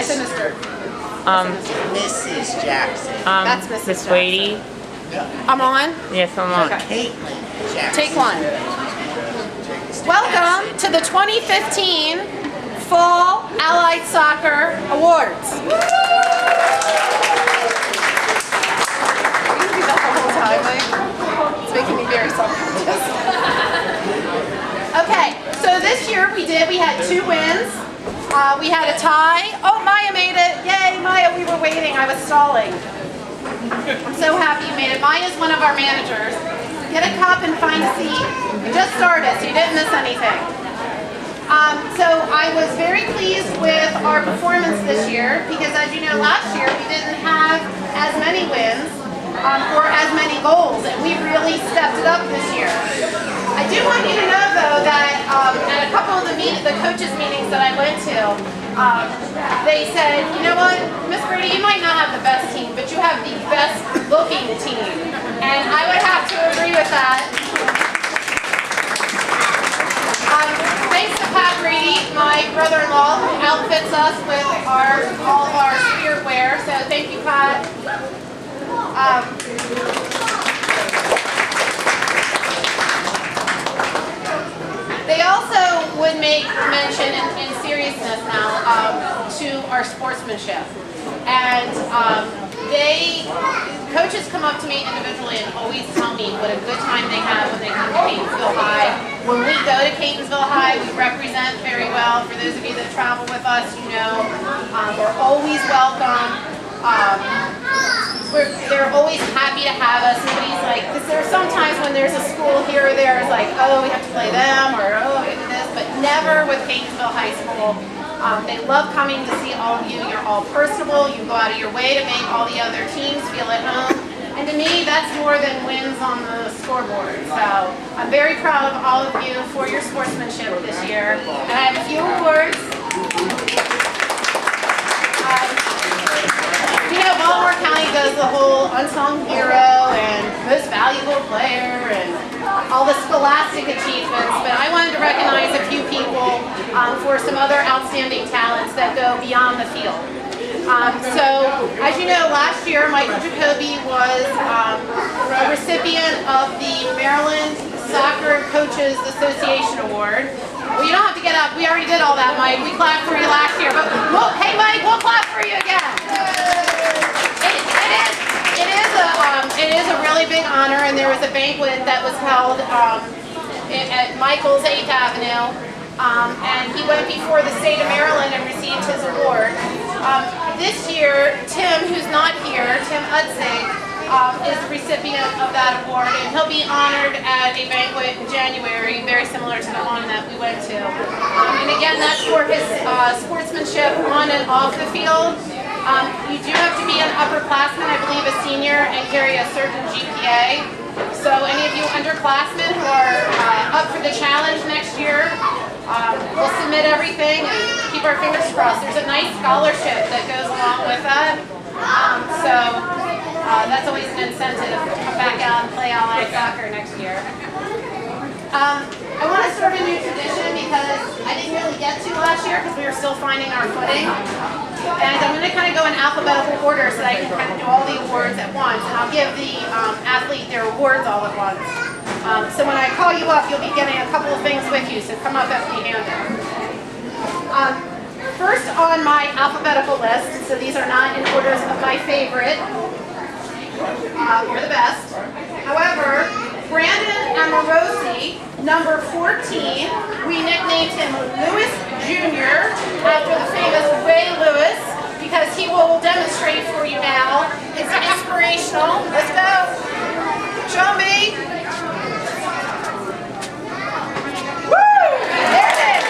I said Mr. Mrs. Jackson. That's Mrs. Miss Wadey. I'm on? Yes, I'm on. Okay. Caitlin Jackson. Take one. Welcome to the 2015 Fall Allied Soccer Awards. You can do that the whole time, Mike. It's making me very self-conscious. Okay, so this year we had 2 wins. We had a tie. Oh, Maya made it. Yay, Maya, we were waiting. I was stalling. I'm so happy you made it. Maya's one of our managers. Get a cup and find a seat. We just started, so you didn't miss anything. So I was very pleased with our performance this year because, as you know, last year we didn't have as many wins or as many goals, and we really stepped it up this year. I do want you to know, though, that at a couple of the coaches' meetings that I went to, they said, you know what, Miss Brady, you might not have the best team, but you have the best looking team. And I would have to agree with that. Thanks to Pat Brady, my brother-in-law, who outfits us with all of our spirit wear. So thank you, Pat. They also would make mention in seriousness now to our sportsmanship. And coaches come up to me individually and always tell me what a good time they have when they come to Catonsville High. When we go to Catonsville High, we represent very well. For those of you that travel with us, you know, we're always welcome. They're always happy to have us. Nobody's like, because there's sometimes when there's a school here or there, it's like, oh, we have to play them, or oh, we have to do this, but never with Catonsville High School. They love coming to see all of you. You're all personable. You go out of your way to make all the other teams feel at home. And to me, that's more than wins on the scoreboard. So I'm very proud of all of you for your sportsmanship this year. And I have a few awards. You know, Baltimore County does the whole unsung hero and most valuable player and all the scholastic achievements, but I wanted to recognize a few people for some other outstanding talents that go beyond the field. So, as you know, last year Michael Jacoby was a recipient of the Maryland Soccer Coaches Association Award. Well, you don't have to get up. We already did all that, Mike. We clapped for you last year, but hey, Mike, we'll clap for you again. It is a really big honor, and there was a banquet that was held at Michael's 8th Avenue, and he went before the state of Maryland and received his award. This year, Tim, who's not here, Tim Udsig, is the recipient of that award, and he'll be honored at a banquet in January, very similar to the one that we went to. And again, that's for his sportsmanship on and off the field. You do have to be an upperclassman, I believe a senior, and carry a certain GPA. So any of you underclassmen who are up for the challenge next year, we'll submit everything and keep our fingers crossed. There's a nice scholarship that goes along with that. That's always an incentive to come back out and play Allied Soccer next year. I want to start a new tradition because I didn't really get to last year because we were still finding our footing. And I'm going to kind of go in alphabetical order so that I can kind of do all the awards at once. And I'll give the athlete their awards all at once. So when I call you up, you'll be getting a couple of things with you, so come up empty-handed. First on my alphabetical list, so these are not in orders of my favorite. You're the best. However, Brandon Amorosi, number 14, we nicknamed him Lewis Jr. after the famous Ray Lewis because he will demonstrate for you now. It's inspirational. Let's go. Show me. Woo! There it is.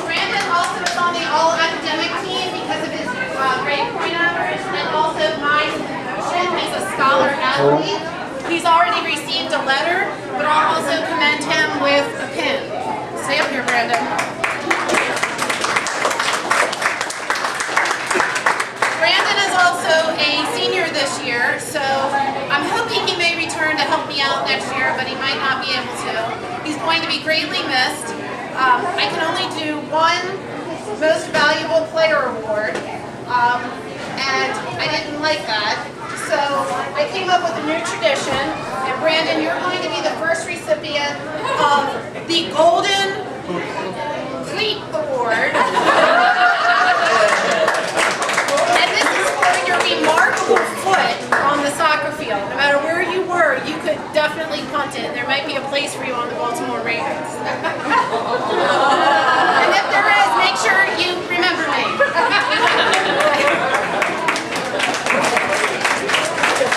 Brandon also is on the all-academic team because of his grade point average and also mind and emotion. He's a scholar athlete. He's already received a letter, but I'll also commend him with a pin. Stay up here, Brandon. Brandon is also a senior this year, so I'm hoping he may return to help me out next year, but he might not be able to. He's going to be greatly missed. won Most Valuable Player Award, and I didn't like that. So I came up with a new tradition, and Brandon, you're going to be the first recipient of the Golden Cleat Award. And this is for your remarkable foot on the soccer field. No matter where you were, you could definitely punt it. There might be a place for you on the Baltimore Ravens. And if there is, make sure you remember me.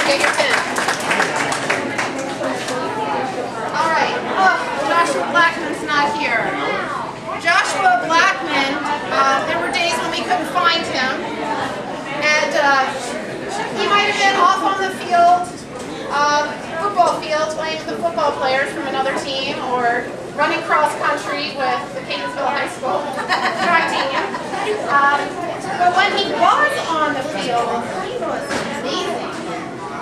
Get your pen. All right. Oh, Joshua Blackman's not here. Joshua Blackman, there were days when we couldn't find him. And he might have been off on the field, football field, playing with the football players from another team, or running cross country with the Catonsville High School track team. But when he was on the field, he was amazing.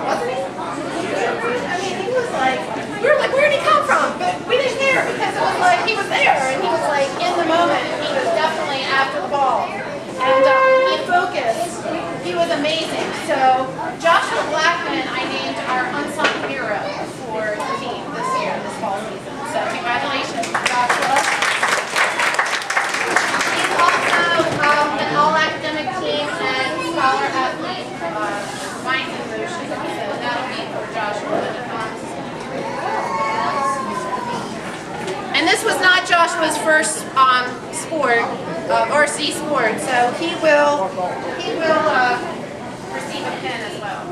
Wasn't he? I mean, he was like, we were like, where did he come from? But we didn't care because it was like, he was there and he was like in the moment and he was definitely after the ball. And he focused. He was amazing. So Joshua Blackman, I named our unsung hero for the team this year, this fall season. So congratulations, Joshua. He's also an all-academic team and scholar athlete, mind and motion. So that'll be for Joshua. And this was not Joshua's first sport, varsity sport, so he will receive a pin as well.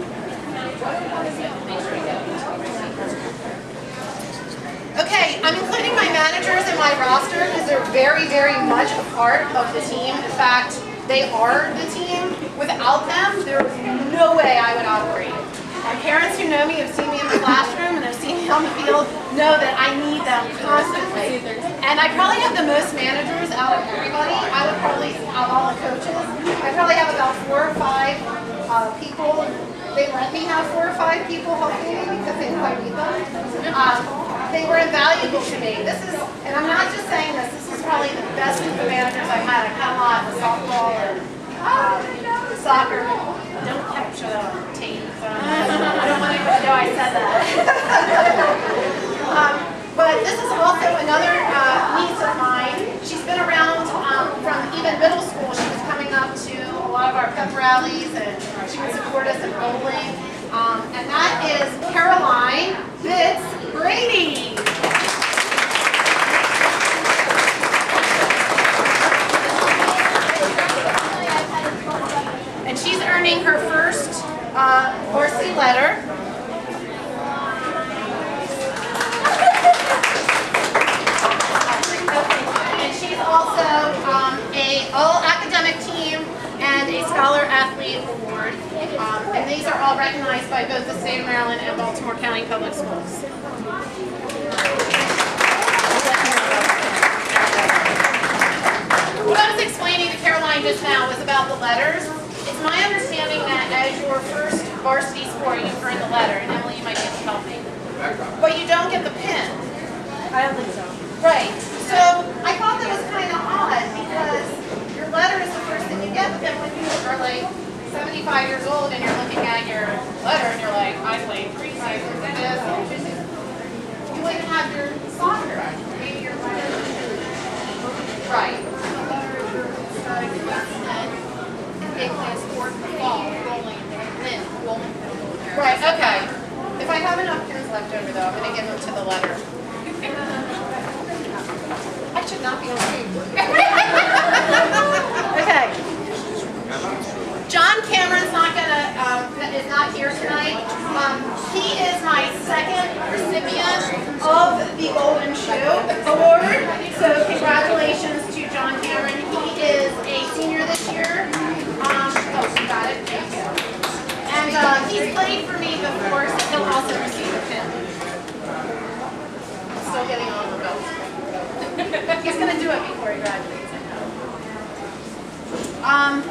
Okay, I'm including my managers in my roster because they're very, very much a part of the team. In fact, they are the team. Without them, there is no way I would operate. My parents who know me have seen me in the classroom and have seen me on the field know that I need them constantly. And I probably have the most managers out of everybody. I would probably, out of all the coaches, I probably have about 4 or 5 people. They let me have 4 or 5 people helping me because they know I need them. They were invaluable to me. This is, and I'm not just saying this, this is probably the best group of managers I've had. I've had a lot of softball and soccer. Don't capture that on tape. I don't want anyone to know I said that. But this is also another niece of mine. She's been around from even middle school. She was coming up to a lot of our pep rallies and she would support us in bowling. And that is Caroline Fitz Brady. And she's earning her first varsity letter. And she's also a all-academic team and a Scholar Athlete Award. And these are all recognized by both the state of Maryland and Baltimore County Public Schools. What I was explaining to Caroline just now was about the letters. It's my understanding that as your first varsity sport, you earn the letter, and Emily, you might be able to help me. But you don't get the pin. I don't think so. Right. So I thought that was kind of odd because your letter is the first thing you get, but then when you are like 75 years old and you're looking at your letter and you're like, I played preseason and this, you wouldn't have your soccer. Maybe your letter. Right. They play sport for fall, rolling, bowling. Right, okay. If I have enough pins left over though, I'm going to give them to the letter. I should not be on tape. Okay. John Cameron's is not here tonight. He is my second recipient of the Golden Shoe Award. So congratulations to John Cameron. He is a senior this year. Oh, she got it. Thank you. And he's played for me before, so he'll also receive a pin. Still getting on the belt. He's going to do it before he graduates, I know.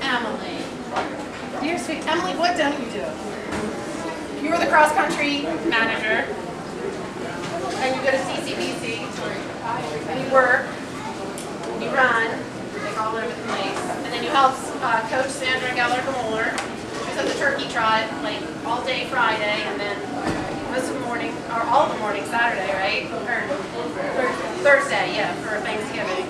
Emily. Dear sweet Emily, what don't you do? You were the cross-country manager, and you go to CCBC, and you work, you run helps coach Sandra Geller-Gamoller. She's at the turkey trot like all day Friday, and then most of the morning, or all of the morning Saturday, right? Or Thursday, yeah, for Thanksgiving.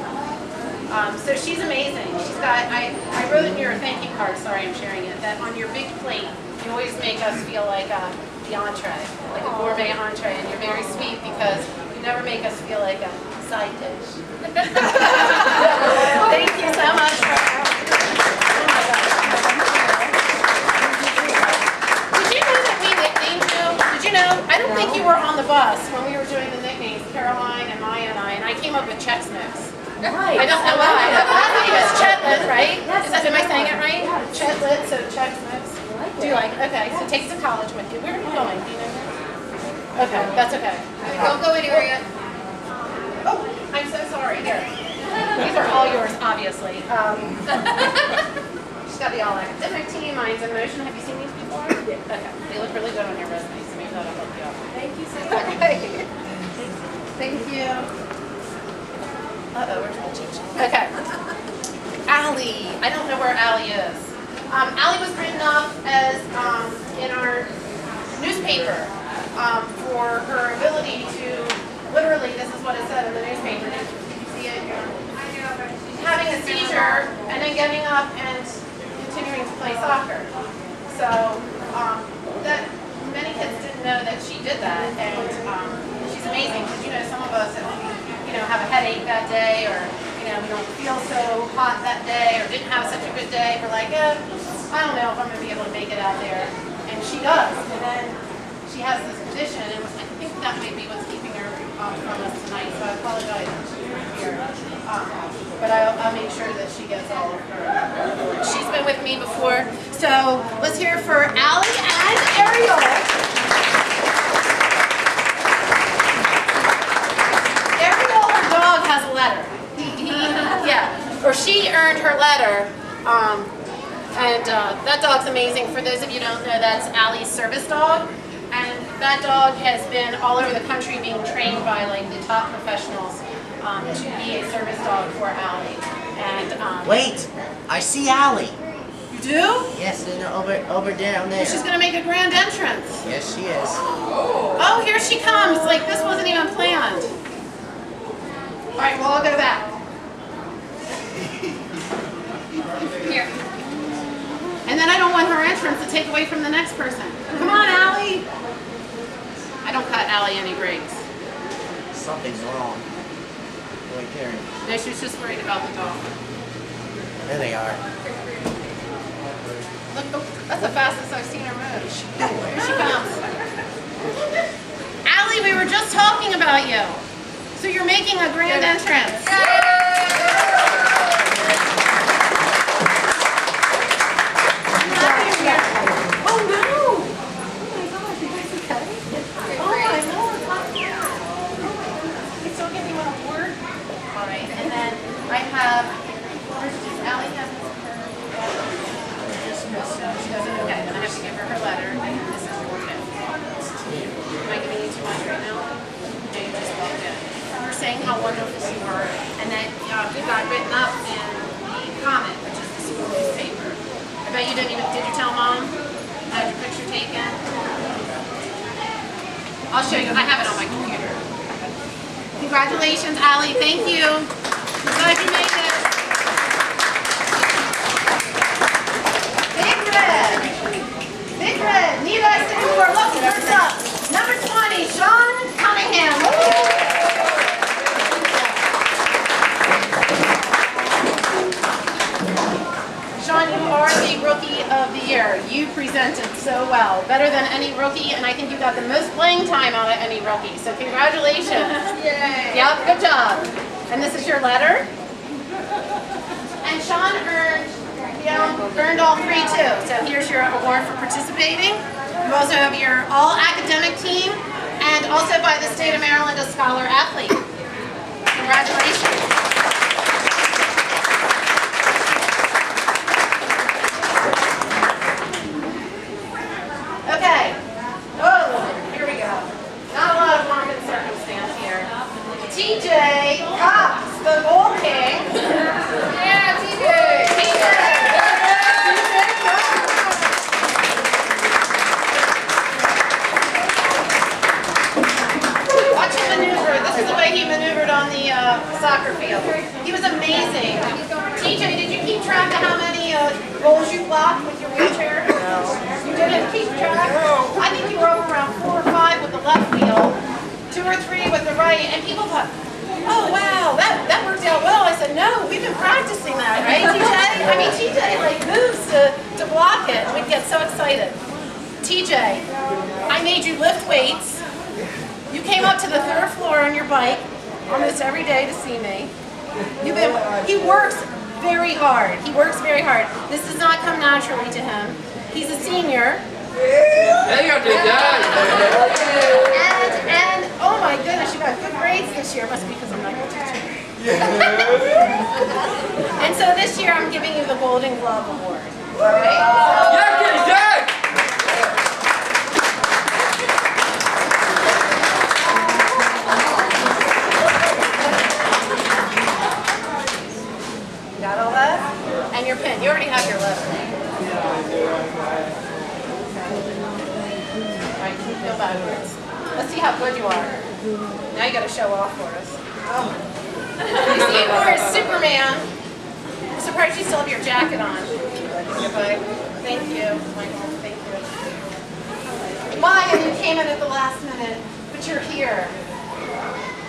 So she's amazing. She's got, I wrote in your thank you card, sorry I'm sharing it, that on your big plate, you always make us feel like the entree, like a gourmet entree, and you're very sweet because you never make us feel like a side dish. Thank you so much. Did you know that we nicknamed you? Did you know? I don't think you were on the bus when we were doing the nicknames, Caroline and Maya and I came up with Chex Mix. Right. I don't know why. Last name is Chetlet, right? Am I saying it right? Chetlet, so Chex Mix. Do you like it? Okay, so take it to college with you. Where are you going? Do you know where? Okay, that's okay. Don't go anywhere yet. Oh, I'm so sorry. Here. These are all yours, obviously. She's got the all academic team, Minds in Motion. Have you seen these before? Yeah. Okay. They look really good on your resume, so maybe that'll help you out. Thank you so much. Thank you. Uh-oh, where's my cheat sheet? Okay. Allie. I don't know where Allie is. Allie was written up as in our newspaper for her ability to, literally, this is what it said in the newspaper. Did you see it? Having a seizure and then getting up and continuing to play soccer. So that many kids didn't know that she did that, and she's amazing because some of us have a headache that day, or we don't feel so hot that day, or didn't have such a good day. We're like, I don't know if I'm going to be able to make it out there, and she does. And then she has this condition, and I think that might be what's keeping her from us tonight. So I apologize that she's not here, but I'll make sure that she gets all of her. She's been with me before, so let's hear it for Allie and Ariel. Has a letter. Or she earned her letter, and that dog's amazing. For those of you who don't know, that's Allie's service dog, and that dog has been all over the country being trained by like the top professionals to be a service dog for Allie. And wait, I see Allie. You do? Yes, over down there. She's gonna make a grand entrance. Yes, she is. Oh, here she comes! Like this wasn't even planned. All right, well, I'll go back. Here. And then I don't want her entrance to take away from the next person. Come on, Allie. I don't cut Allie any breaks. Something's wrong. Wait, Karen. No, she's just worried about the dog. There they are. Look, that's the fastest I've seen her move. Here she comes. Allie, we were just talking about you. So you're making a grand entrance. Oh no! Oh my gosh, you guys okay? Oh my Lord, I still give you an award. Alright, and then I have, Allie has she doesn't, okay, then I have to give her her letter, and this is your gift. Am I giving you too much right now? No, you just walked in. Saying how wonderful you were, and that you got written up in the Comet, which is the school newspaper. I bet you did you tell Mom? Had your picture taken? I'll show you, I have it on my computer. Congratulations, Allie, thank you. I'm glad you made it. Big Red, need I say more? Look, first up, number 20, Sean Cunningham. Woo! Sean, you are the Rookie of the Year. You presented so well. Better than any rookie, and I think you got the most playing time out of any rookie. So congratulations. Yay. Yep, good job. And this is your letter. And Sean earned all three too. So here's your award for participating. You also have your all academic team, and also by the state of Maryland, a scholar athlete. Congratulations. Okay. Oh, here we go. Not a lot of pomp and circumstance here. TJ Cox, the Gold King. Yeah, TJ. TJ. soccer field. He was amazing. TJ, did you keep track of how many goals you blocked with your wheelchair? No. You didn't keep track? No. I think you were over around 4 or 5 with the left wheel, 2 or 3 with the right, and people thought, oh wow, that worked out well. I said, no, we've been practicing that, right, TJ? I mean, TJ like moves to block it. We'd get so excited. TJ, I made you lift weights. You came up to the 3rd floor on your bike almost every day to see me. He works very hard. He works very hard. This does not come naturally to him. He's a senior. And oh my goodness, you got good grades this year. Must be because I'm not your teacher. And so this year I'm giving you the Golden Glove Award. All right? Got all that? And your pen. You already have your letter. Alright, go backwards. Let's see how good you are. Now you gotta show off for us. Oh. You see, we're Superman. I'm surprised you still have your jacket on. Thank you, Michael. Thank you. Maya, you came in at the last minute, but you're here.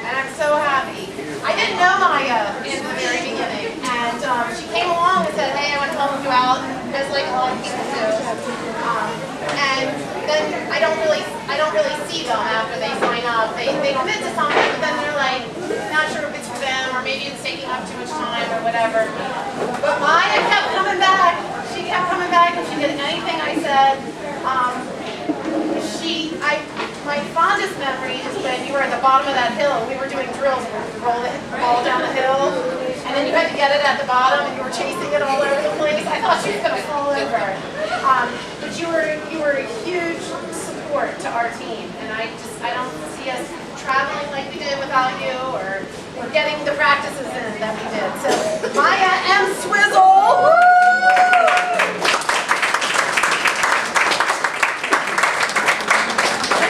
And I'm so happy. I didn't know Maya in the very beginning, and she came along and said, hey, I want to help you out, as like a lot of people do. And then I don't really see them after they sign up. They commit to something, but then they're like, not sure if it's for them, or maybe it's taking up too much time, or whatever. But Maya kept coming back. She kept coming back, and she did anything I said. My fondest memory is when you were at the bottom of that hill. We were doing drills where you roll the ball down the hill, and then you had to get it at the bottom, and you were chasing it all over the place. I thought she was going to fall over. But you were a huge support to our team, and I don't see us traveling like we did without you, or getting the practices in that we did. So Maya M. Swizzle. Woo!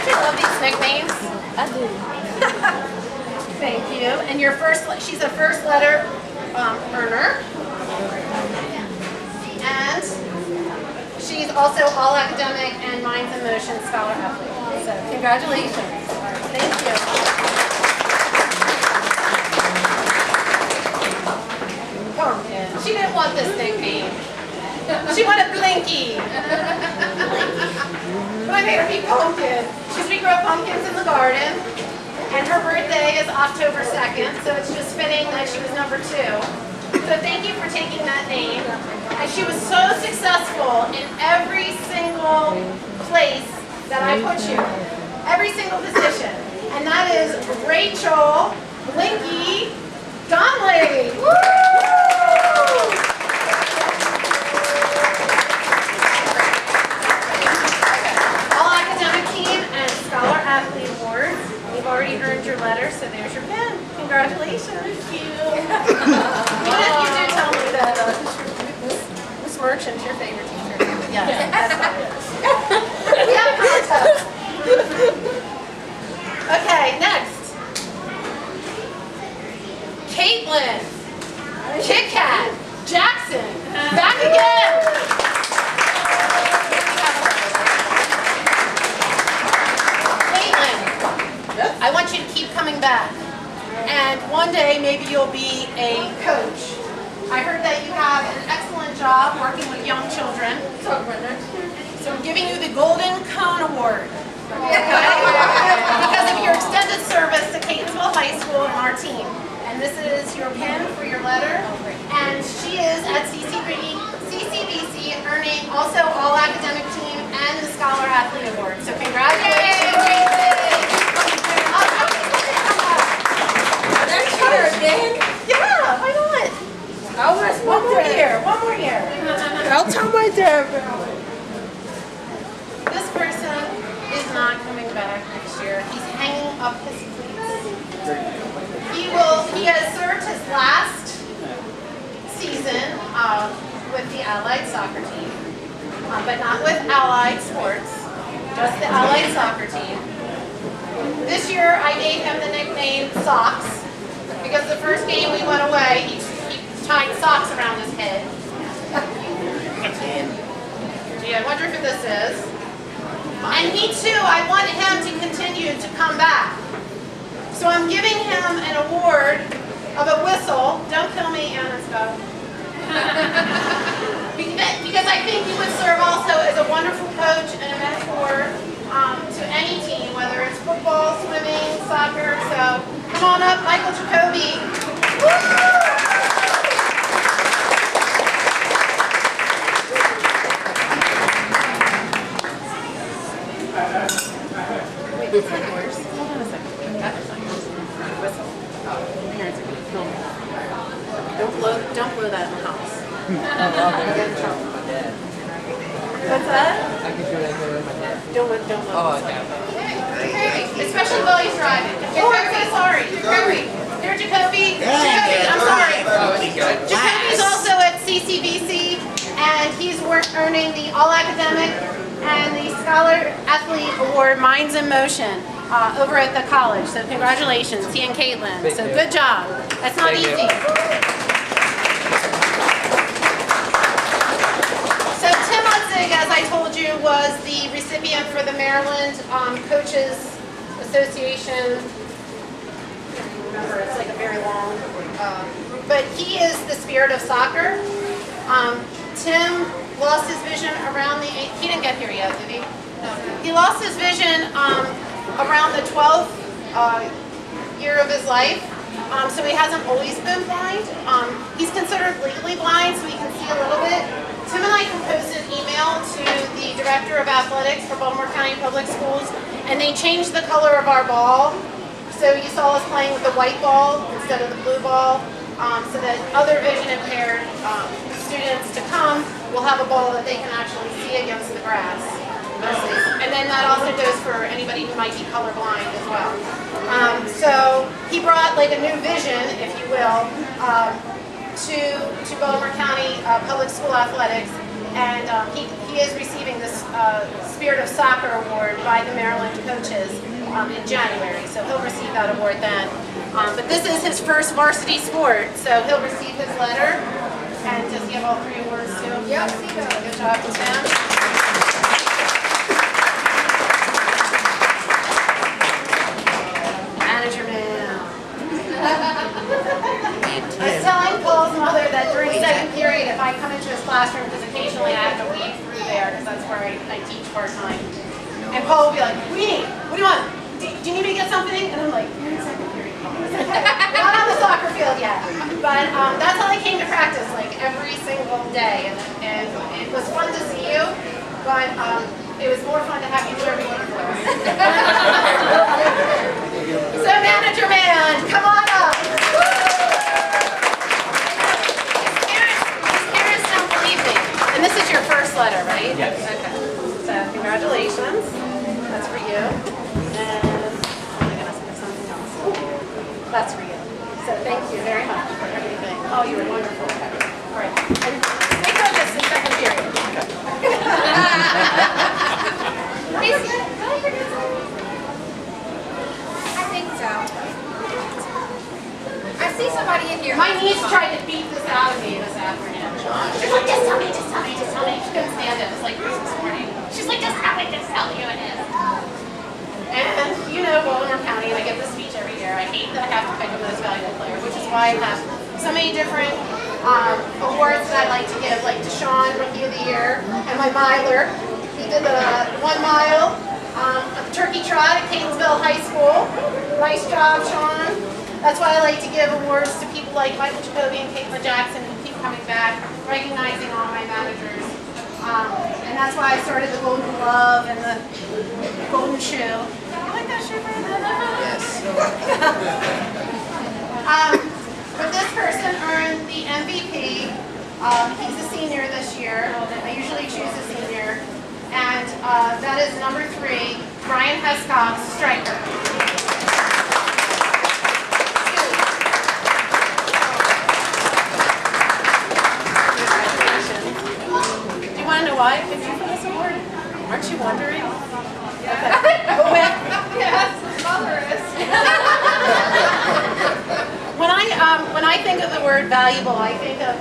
Love these nicknames. I do. Thank you. And your she's a first letter earner. And she's also all academic and Minds in Motion scholar athlete. So congratulations. Thank you. Pumpkin. She didn't want this nickname. She wanted Blinky. But I made her be Pumpkin. Because we grow pumpkins in the garden. And her birthday is October 2nd, so it's just fitting that she was number 2. So thank you for taking that name. And she was so successful in every single place that I put you. Every single position. And that is Rachel Blinky Donnelly. Woo! Athlete Awards. You've already earned your letter, so there's your pen. Congratulations. Thank you. You did tell me that Miss Merchant's your favorite teacher. Yes, that's right. We have a contest. Okay, next. Caitlin, Kit Kat, Jackson, back again. I want you to keep coming back. And one day, maybe you'll be a coach. I heard that you have an excellent job working with young children. So I'm giving you the Golden Cone Award. Okay? Because of your extended service to Catonsville High School and our team. And this is your pin for your letter. And she is at CCBC earning also all academic team and the Scholar Athlete Award. So congratulations. Again? Yeah, why not? One more year. I'll tell my dad. This person is not coming back next year. He's hanging up his cleats. He has served his last season with the Allied soccer team, but not with Allied sports, just the Allied soccer team. This year I gave him the nickname Socks. because the first game we went away, he tied socks around his head. Gee, I wonder who this is. And he too, I want him to continue to come back. So I'm giving him an award of a whistle. Don't kill me, Anna and stuff. Because I think he would serve also as a wonderful coach and a mentor to any team, whether it's football, swimming, soccer. So come on up, Michael Jacoby. Wait, it's not yours. Hold on a second. That's not yours. Whistle. Oh, parents are going to kill me. Don't blow that in the house. I'll get in trouble. What's that? I can do that here with my dad. Don't blow. Oh, okay. Especially while he's driving. Oh, I'm so sorry. Jacoby. There, Jacoby. Jacoby, I'm sorry. Jacoby's also at CCBC, and he's earning the All-Academic and the Scholar Athlete Award, Minds in Motion, over at the college. So congratulations, he and Caitlin. Thank So you. good job. That's not Thank you. easy. So Tim Utzig, as I told you, was the recipient for the Maryland Coaches Association. I can't remember, it's like a very long, but he is the spirit of soccer. Tim lost his vision around he didn't get here yet, did he? No. He lost his vision around the 12th year of his life. So he hasn't always been blind. He's considered legally blind, so he can see a little bit. Tim and I composed an email to the Director of Athletics for Baltimore County Public Schools, and they changed the color of our ball. So you saw us playing with the white ball instead of the blue ball, so that other vision impaired students to come will have a ball that they can actually see against the grass. And then that also goes for anybody who might be colorblind as well. So he brought like a new vision, if you will, to Baltimore County Public School Athletics, and he is receiving this Spirit of Soccer Award by the Maryland coaches in January, so he'll receive that award then. But this is his first varsity sport, so he'll receive his letter. And does he have all 3 awards too? Yep, he does. Good job to Tim. Manager man. I was telling Paul's mother that during second period, if I come into his classroom, because occasionally I have to weave through there, because that's where I teach part-time. And Paul will be like, what do you need? What do you want? Do you need me to get something? And I'm like, you're in second period. Not on the soccer field yet. But that's how I came to practice, like every single day. And it was fun to see you, but it was more fun to have you do everything for us. So manager man, come on up. His parents don't believe me. And this is your first letter, right? Yes. Okay. So congratulations. That's for you. And oh my goodness, there's something else. That's for you. So thank you very much for everything. Oh, you were wonderful. All right. And take focus in second period. I think so. I see somebody in here. My niece tried to beat this out of me this afternoon. She's like, just tell me, just tell me, just tell me. She couldn't stand it. It was like Christmas morning. She's like, just tell me, just tell you it is. And you know, Baltimore County, I give this speech every year. I hate that I have to pick a most valuable player, which is why I have so many different awards that I like to give, like Deshaun, Rookie of the Year, and my miler. He did the 1 mile turkey trot at Catonsville High School. Nice job, Sean. That's why I like to give awards to people like Michael Jacoby and Caitlin Jackson who keep coming back, recognizing all my managers. And that's why I started the Golden Glove and the Golden Shoe. You like that shoe, Brandon? Yes. But this person earned the MVP. He's a senior this year. I usually choose a senior. And that is number 3, Brian Hescox, striker. Do you want to know why I picked you for this award? Aren't you wondering? Okay. When I when I think of the word valuable, I think of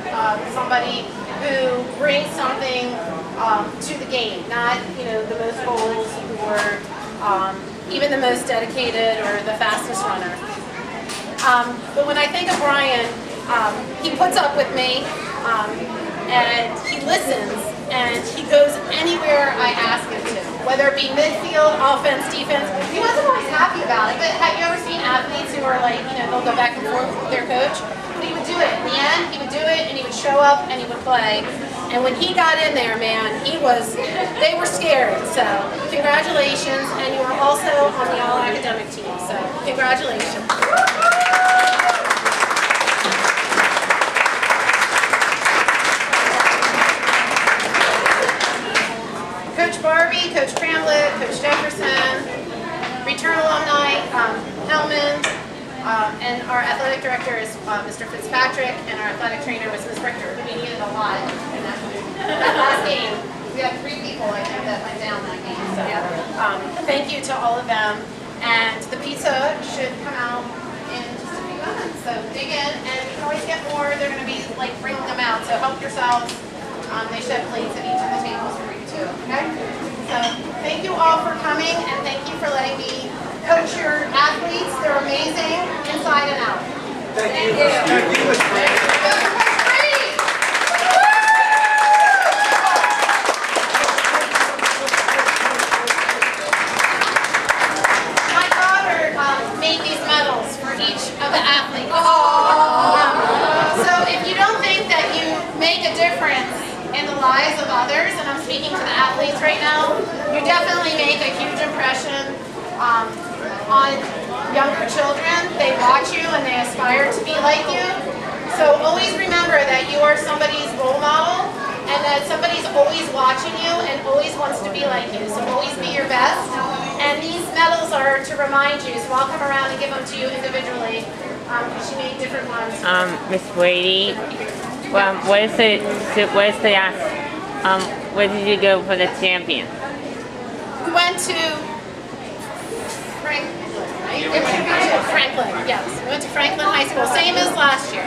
somebody who brings something to the game, not the most goals or even the most dedicated or the fastest runner. But when I think of Brian, he puts up with me and he listens and he goes anywhere I ask him to, whether it be midfield, offense, defense. He wasn't always happy about it, but have you ever seen athletes who are like, they'll go back and forth with their coach? But he would do it. In the end, he would do it and he would show up and he would play. And when he got in there, man, they were scared. So congratulations, and you are also on the all-academic team. So congratulations. Coach Barbie, Coach Cramlett, Coach Jefferson, return alumni, Hellman, and our athletic director is Mr. Fitzpatrick, and our athletic trainer was Ms. Richter, who we needed a lot in that last game. We had 3 people, I think, that went down that game. So thank you to all of them. And the pizza should come out in just a few moments. So dig in, and you can always get more. They're going to be like bringing them out, so help yourselves. They should have plates at each of the tables for you too. Okay? So thank you all for coming, and thank you for letting me coach your athletes. They're amazing, inside and out. Thank you. My daughter made these medals for each of the athletes. So if you don't think that you make a difference in the lives of others, and I'm speaking to the athletes right now, you definitely make a huge impression on younger children. They watch you and they aspire to be like you. So always remember that you are somebody's role model and that somebody's always watching you and always wants to be like you. So always be your best. And these medals are to remind you, so I'll come around and give them to you individually because she made different ones. Miss Brady, well, where did you go for the champion? We went to Franklin, right? Franklin, yes. We went to Franklin High School, same as last year.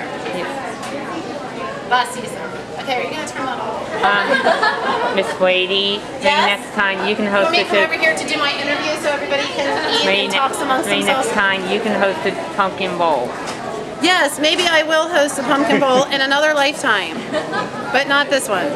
Last season. Okay, are you going to turn that off? Miss Brady, maybe Yes? next time you can host Want me to come over here to do my interview so everybody can eat and talk amongst maybe themselves? next time you can host a pumpkin bowl. Yes, maybe I will host a pumpkin bowl in another lifetime, but not this one.